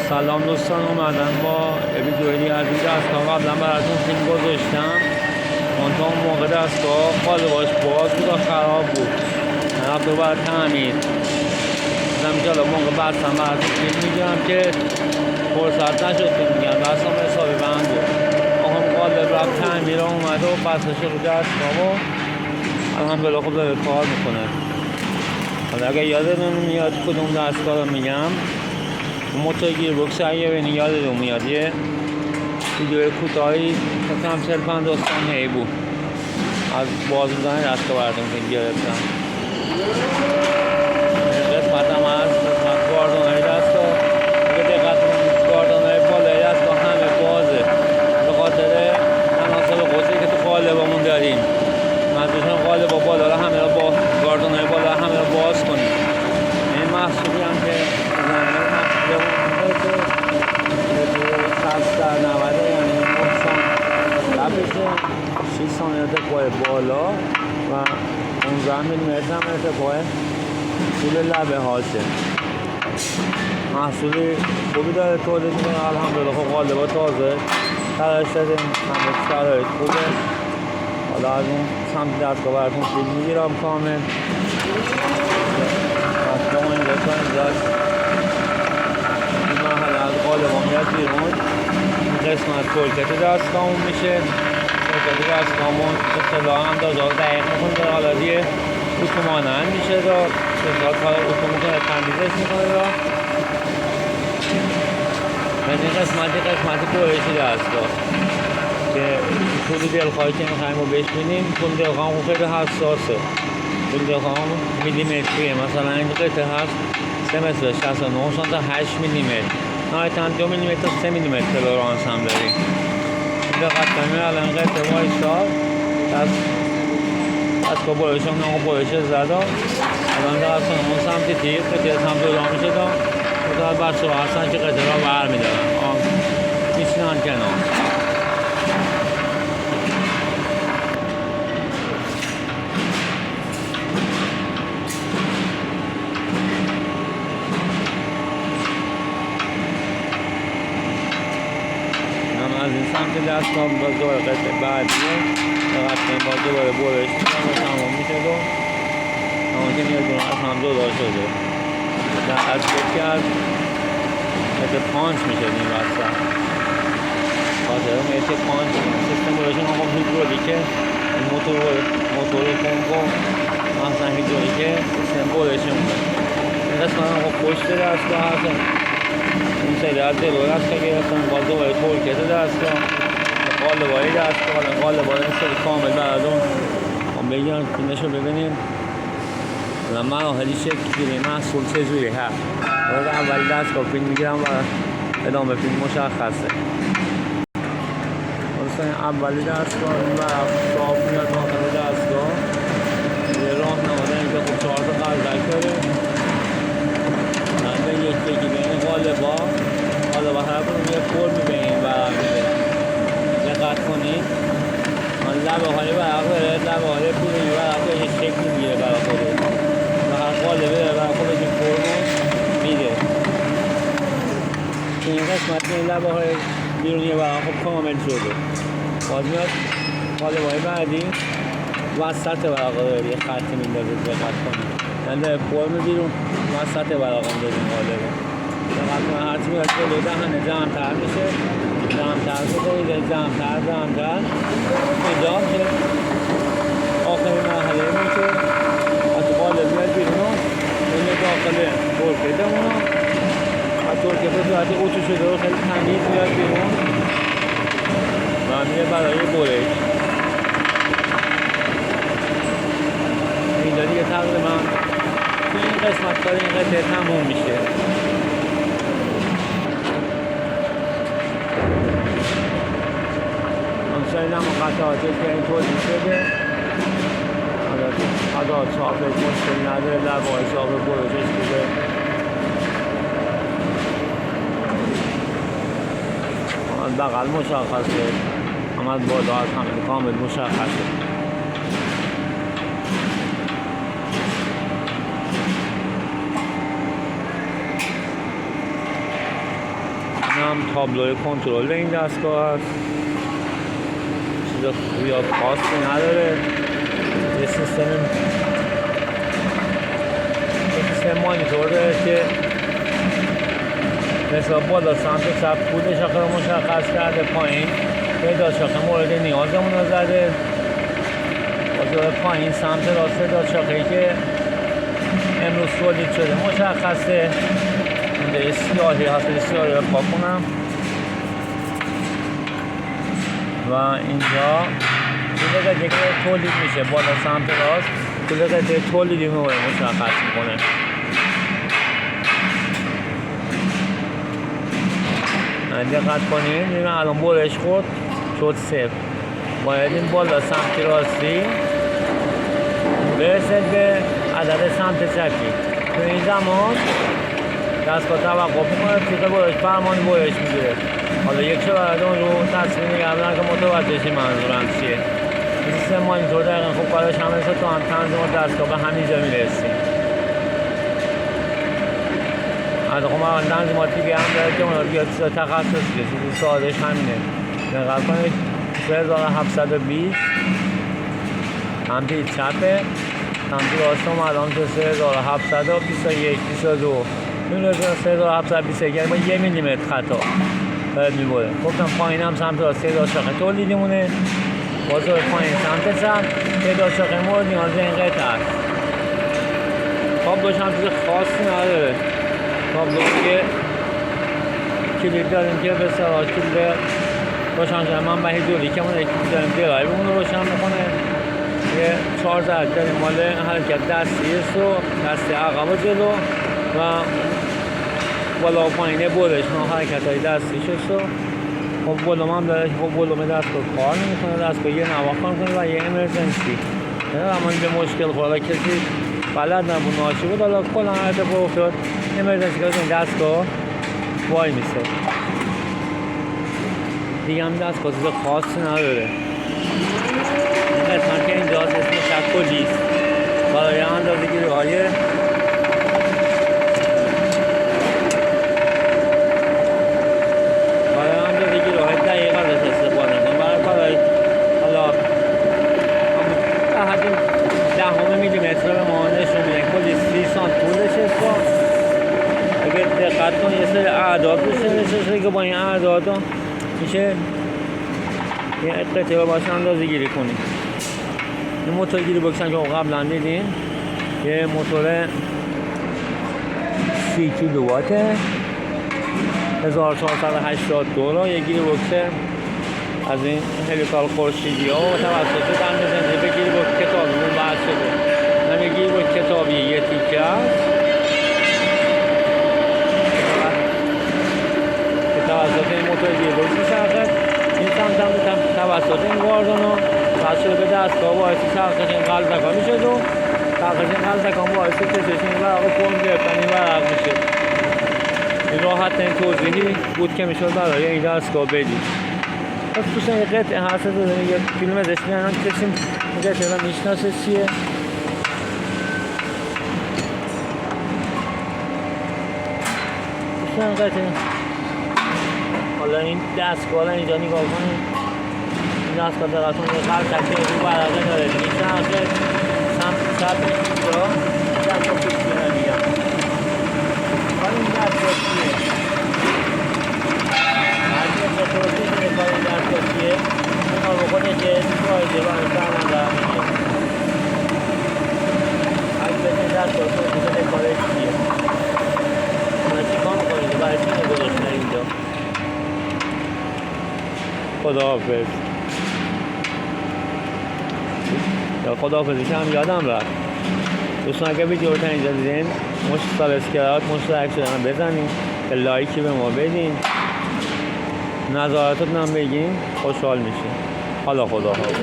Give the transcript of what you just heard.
سلام دوستان، اومدم با ویدیویی از این دستگاه قبلا براتون فیلم گذاشتم. منتها اون موقع دستگاه قالباش باز بود و خراب بود، رفته برای تعمیر. اینجا الان موقع بستم براتون فیلم میگیرم که فرصت نشد فیلم میگم، دستم حسابی بند بود. آقام قالب رفت تعمیر اومده و بستش رو دستگاه و الحمدلله خوب داره کار میکنه. حالا اگر یادتون میاد کدوم دستگاه رو میگم، موتور گیربکس اگه بینی یادتون میاد یه ویدیو کوتاهی کم 40-50 ثانیه‌ای بود از باز بودن دستگاه براتون فیلم گرفتم. قسمت هم از قسمت گاردونای دستگاه، اگه دقت کنید گاردونای بالای دستگاه همه بازه به خاطر تناسب قطعی که تو قالبمون داریم. منظورشون قالبا بالا رو همه رو با گاردونای بالا همه رو باز کنیم. این محصولی هم که یعنی 6 سانتی پای بالا و 15 میلیمتر هم ارتفاع طول لبه هاشه. محصولی خوبی داره تولید میکنه الحمدلله. خب قالبا تازه ترش دادیم، همه شرایط خوبه. حالا از اون سمت دستگاه براتون فیلم میگیرم کامل. دستگاه اینجا تا اینجاست. این مرحله از قالبا میاد بیرون. قسمت تولکت دستگاهمون میشه. تولکت دستگاهمون اصطلاح اندازه دقیق میکنه، حالا دیگه اتومان هم میشه دا اصطلاح کار اتومان کنه تندیزش میکنه دا. از این قسمتی برشی دستگاه که طول دلخواهی که میخواییم رو بشبینیم. طول دلخواهمون خیلی حساسه. طول دلخواهمون میلیمتریه. مثلا این قطعه هست 3 متر 69 سانتی 8 میلیمتر، نهایتاً 2 میلیمتر تا 3 میلیمتر تولرانس هم داریم. دقت کنید الان قطعه وایستاد دستگاه برشم نامو برشه زده. الان دقت کنید اون سمتی تیغ قطعه سمت جدا میشه تا بچه ها هستن که قطعه را برمیدارن میشینن کنار. از این سمت دستگاه باز دوباره قطعه بعدیه دقت کنید باز دوباره برش میدن و تمام میشه دو همون که میاد دونه از هم جدا شده. از یکی از قطعه پانچ میشه این وسط خاطر اون قطعه پانچ سیستم برشون آقا هیدرولیکه. این موتور پمپ مثلا هیدرولیکه سیستم برشون این قسمت آقا پشت دستگاه هستن. این سری از دلور هست که گرفتن باز دوباره تولکت دستگاه قالبایی دستگاه. قالبایی این سری کامل براتون بگیرم فیلمش رو ببینیم و مراحلی شکل گیری محصول چجوری هست. اولی دستگاه فیلم میگیرم و ادامه فیلم مشخصه. اولی دستگاه این برای صاف میاد داخل دستگاه. یه راه نماده اینجا خب 4 تا قلبک داره. به یک بگی به این قالبا هر کنون یه فرمی به این برق میده. دقت کنید من لبه هایی برق داره، لبه های پولونی برق داره یه شکل میگیره برای خودش و هر قالبه داره برای خودش این فرمو میده. که این قسمت این لبه های بیرونی برق خب کامل شده. باز میاد قالبه های بعدی وسط برق داره یه خطی میندازه. دقت کنید یعنی فرم بیرون وسط برق هم داریم قالبه. دقت کنید هرچی میاد جلو دهنه جمع‌تر میشه، جمع‌تر شده اینجا جمع‌تر اینجا که آخرین مرحله میشه از قالب میاد بیرون این داخل تولکتمون و تولکت صورتی اتو شده و خیلی تمیز میاد بیرون و میره برای برش. اینجا دیگه تقریبا این قسمت کار این قطعه تموم میشه. همچنین هم قطعاتی که این تولید شده قطعات صافت مشکل نداره، لبای صاف برشش بوده. بغل مشخصه هم از بالا از همه کامل مشخصه. هم تابلوی کنترل این دستگاه هست، چیز خوبی یا خاصی نداره. یه سیستم مانیتور داره که مثلا بالا سمت چپ کود شاخه رو مشخص کرده، پایین تعداد شاخه مورد نیازمون رو زده، بالا پایین سمت راست تعداد شاخه‌ای که امروز تولید شده مشخصه. اینجا سیاهی هست، سیاهی رو پاک کنم و اینجا طول قطعه که تولید میشه بالا سمت راست طول قطعه تولیدی رو مشخص میکنه. دقت کنید این الان برش خورد شد 0. باید این بالا سمت راستی برسه به عدد سمت چپی. تو این زمان دستگاه توقف میکنه، تیغ برش فرمان برش میگیره. حالا یک شبردون رو تصویر نگه بدن که متوجه شی منظورم چیه. سیستم مانیتور دقیقا خوب کارش همه تا هم تنظیم دستگاه به همینجا میرسیم. از خب من تنظیمات دیگه هم داره که اونا بیاد تخصصی چیزی سادش همینه. دقیق کنید 3720 هم دید چپه سمتی راستم الان تو 3721 22 این 3721 یعنی با 1 میلیمتر خطا باید میبوره. گفتم پایین هم سمت راست تعداد شاخه تولیدی مونه، بازار پایین سمت چپ تعداد شاخه مورد نیاز این قطعه هست. تابلوش هم چیز خاصی نداره. تابلو که کلید داریم که به سراغ کلید روشن شدن من به هیدرولیک که اون یکی داریم درایبمون رو روشن میکنه. یه 4 ضرب داریم مال حرکت دستی است و دستی عقب و جلو و بالا و پایینه برش نه حرکت های دستی شست و خب بلوم هم داره. خب بلوم دستگاه کار نمیکنه، دستگاه یه نواخ کار کنه و یه امرجنسی اما این به مشکل خورده کسی بلد نبود ناشی بود حالا کلا اتفاق افتاد امرجنسی که این دستگاه وای میسه دیگه. هم دستگاه چیز خاصی نداره. این قسمت که اینجا اسم شکلی است برای اندازه گیری های دقیق ازش استفاده کنم. برای حالا حد 10 میلیمتر به ما نشون میده کلی 30 سانت طولش است. اگه دقت کنید یه سری اعداد روش نوشته که با این اعداد میشه یه قطعه رو باشه اندازه گیری کنید. این موتور گیری بکشن که قبلا دیدین یه موتور 30 کیلوواته 1482 یه گیری بکس از این هلیکال خورشیدی ها و توسط اندازه به گیری بکس کتابیمون بحث شده. من یه گیری بکس کتابی یه تیکه هست که توسط این موتور گیری بکس میشرخه. این سمت هم توسط این واردانو بحث شده به دستگاه باعث شرخش این غلطکا میشه و شرخش این غلطکا باعث کشش این ورق فرم گرفتن این ورق میشه. این راحت این توضیحی بود که میشد برای این دستگاه بدید. خصوصا یه قطعه هست دادن یه فیلم ازش میانن کسی این قطعه رو میشناسه چیه. خصوصا قطعه حالا این دستگاه رو اینجا نگاه کنید. این دستگاه دقیقتون یه غلطکی رو برقه داره دیگه شرخه سمت چپ اینجا دستگاه کشتی نمیگم. حالا این دستگاه چیه؟ هرچی توضیح میده کار این دستگاه چیه؟ این ها بخونه که فایده با این فرمان دارم میگه. هرچی به این دستگاه توضیح میده کارش چیه؟ اونا چی کار میکنید؟ برای چی نگذاشتن اینجا؟ خداحافظ. یا خداحافظی که هم یادم رفت. دوستان اگه ویدیو رو تا اینجا دیدین مشت سابسکرایب مشت لایک شدن بزنین، که لایکی به ما بدین، نظراتتون هم بگین، خوشحال میشین. حالا خداحافظ.